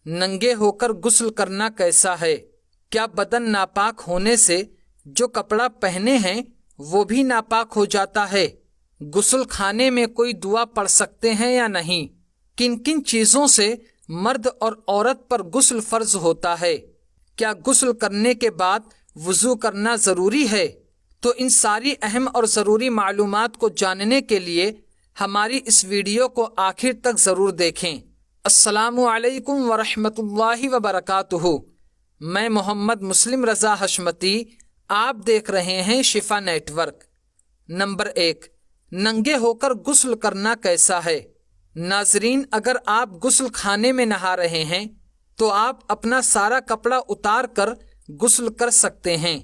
ننگے ہو کر غسل کرنا کیسا ہے؟ کیا بدن ناپاک ہونے سے جو کپڑا پہنے ہیں وہ بھی ناپاک ہو جاتا ہے؟ غسل خانے میں کوئی دعا پڑھ سکتے ہیں یا نہیں؟ کن کن چیزوں سے مرد اور عورت پر غسل فرض ہوتا ہے؟ کیا غسل کرنے کے بعد وضو کرنا ضروری ہے؟ تو ان ساری اہم اور ضروری معلومات کو جاننے کے لیے ہماری اس ویڈیو کو آخر تک ضرور دیکھیں۔ السلام علیکم ورحمۃ اللہ وبرکاتہ۔ میں محمد مسلم رضا حشمتی، آپ دیکھ رہے ہیں شفا نیٹ ورک۔ نمبر 1، ننگے ہو کر غسل کرنا کیسا ہے؟ ناظرین، اگر آپ غسل خانے میں نہا رہے ہیں تو آپ اپنا سارا کپڑا اتار کر غسل کر سکتے ہیں،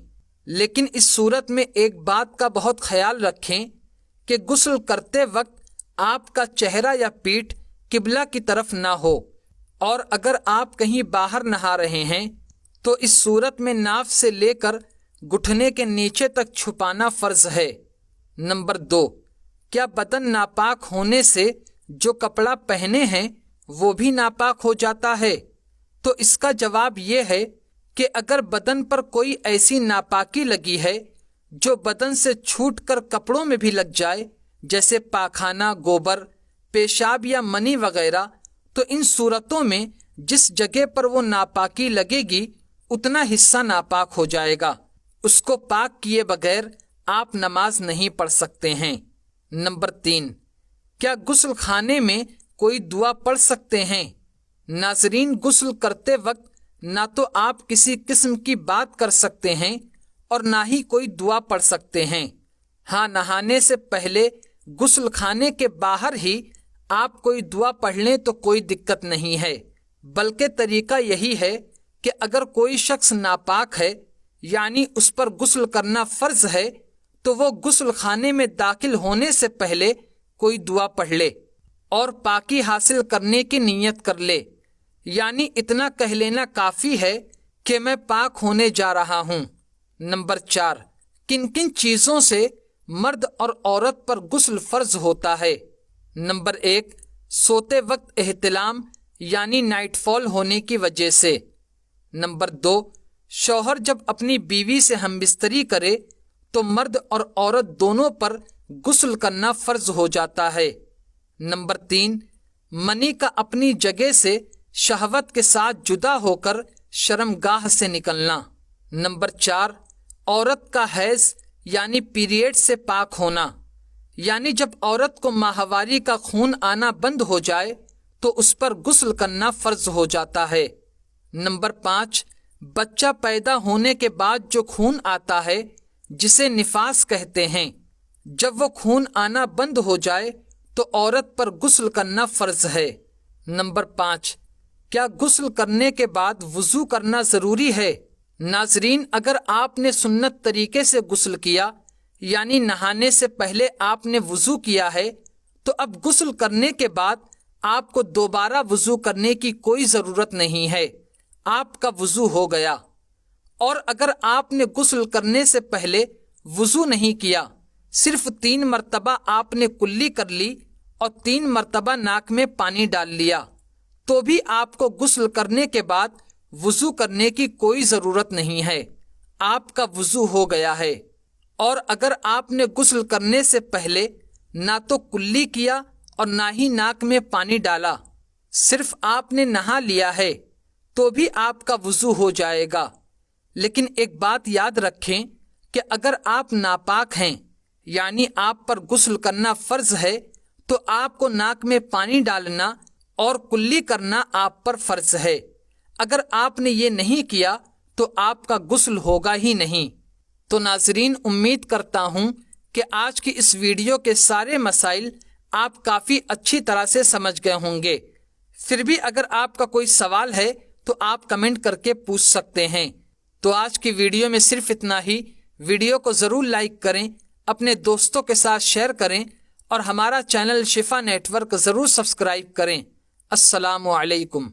لیکن اس صورت میں ایک بات کا بہت خیال رکھیں کہ غسل کرتے وقت آپ کا چہرہ یا پیٹھ قبلہ کی طرف نہ ہو، اور اگر آپ کہیں باہر نہا رہے ہیں تو اس صورت میں ناف سے لے کر گھٹنے کے نیچے تک چھپانا فرض ہے۔ نمبر 2، کیا بدن ناپاک ہونے سے جو کپڑا پہنے ہیں وہ بھی ناپاک ہو جاتا ہے؟ تو اس کا جواب یہ ہے کہ اگر بدن پر کوئی ایسی ناپاکی لگی ہے جو بدن سے چھوٹ کر کپڑوں میں بھی لگ جائے، جیسے پاخانہ، گوبر، پیشاب یا منی وغیرہ، تو ان صورتوں میں جس جگہ پر وہ ناپاکی لگے گی اتنا حصہ ناپاک ہو جائے گا۔ اس کو پاک کیے بغیر آپ نماز نہیں پڑھ سکتے ہیں۔ نمبر 3، کیا غسل خانے میں کوئی دعا پڑھ سکتے ہیں؟ ناظرین، غسل کرتے وقت نہ تو آپ کسی قسم کی بات کر سکتے ہیں اور نہ ہی کوئی دعا پڑھ سکتے ہیں۔ ہاں، نہانے سے پہلے غسل خانے کے باہر ہی آپ کوئی دعا پڑھ لیں تو کوئی دقت نہیں ہے، بلکہ طریقہ یہی ہے کہ اگر کوئی شخص ناپاک ہے، یعنی اس پر غسل کرنا فرض ہے، تو وہ غسل خانے میں داخل ہونے سے پہلے کوئی دعا پڑھ لے اور پاکی حاصل کرنے کی نیت کر لے، یعنی اتنا کہہ لینا کافی ہے کہ میں پاک ہونے جا رہا ہوں۔ نمبر 4، کن کن چیزوں سے مرد اور عورت پر غسل فرض ہوتا ہے؟ نمبر 1، سوتے وقت احتلام یعنی نائٹ فال ہونے کی وجہ سے۔ نمبر 2، شوہر جب اپنی بیوی سے ہم بستری کرے تو مرد اور عورت دونوں پر غسل کرنا فرض ہو جاتا ہے۔ نمبر 3، منی کا اپنی جگہ سے شہوت کے ساتھ جدا ہو کر شرمگاہ سے نکلنا۔ نمبر 4، عورت کا حیض یعنی پیریڈ سے پاک ہونا، یعنی جب عورت کو ماہواری کا خون آنا بند ہو جائے تو اس پر غسل کرنا فرض ہو جاتا ہے۔ نمبر 5، بچہ پیدا ہونے کے بعد جو خون آتا ہے جسے نفاس کہتے ہیں، جب وہ خون آنا بند ہو جائے تو عورت پر غسل کرنا فرض ہے۔ نمبر 5، کیا غسل کرنے کے بعد وضو کرنا ضروری ہے؟ ناظرین، اگر آپ نے سنت طریقے سے غسل کیا، یعنی نہانے سے پہلے آپ نے وضو کیا ہے، تو اب غسل کرنے کے بعد آپ کو دوبارہ وضو کرنے کی کوئی ضرورت نہیں ہے، آپ کا وضو ہو گیا۔ اور اگر آپ نے غسل کرنے سے پہلے وضو نہیں کیا، صرف 3 مرتبہ آپ نے کلی کر لی اور 3 مرتبہ ناک میں پانی ڈال لیا، تو بھی آپ کو غسل کرنے کے بعد وضو کرنے کی کوئی ضرورت نہیں ہے، آپ کا وضو ہو گیا ہے۔ اور اگر آپ نے غسل کرنے سے پہلے نہ تو کلی کیا اور نہ ہی ناک میں پانی ڈالا، صرف آپ نے نہا لیا ہے، تو بھی آپ کا وضو ہو جائے گا۔ لیکن ایک بات یاد رکھیں کہ اگر آپ ناپاک ہیں، یعنی آپ پر غسل کرنا فرض ہے، تو آپ کو ناک میں پانی ڈالنا اور کلی کرنا آپ پر فرض ہے۔ اگر آپ نے یہ نہیں کیا تو آپ کا غسل ہوگا ہی نہیں۔ تو ناظرین، امید کرتا ہوں کہ آج کی اس ویڈیو کے سارے مسائل آپ کافی اچھی طرح سے سمجھ گئے ہوں گے۔ پھر بھی اگر آپ کا کوئی سوال ہے تو آپ کمنٹ کر کے پوچھ سکتے ہیں۔ تو آج کی ویڈیو میں صرف اتنا ہی۔ ویڈیو کو ضرور لائک کریں، اپنے دوستوں کے ساتھ شیئر کریں اور ہمارا چینل شفا نیٹ ورک ضرور سبسکرائب کریں۔ السلام علیکم۔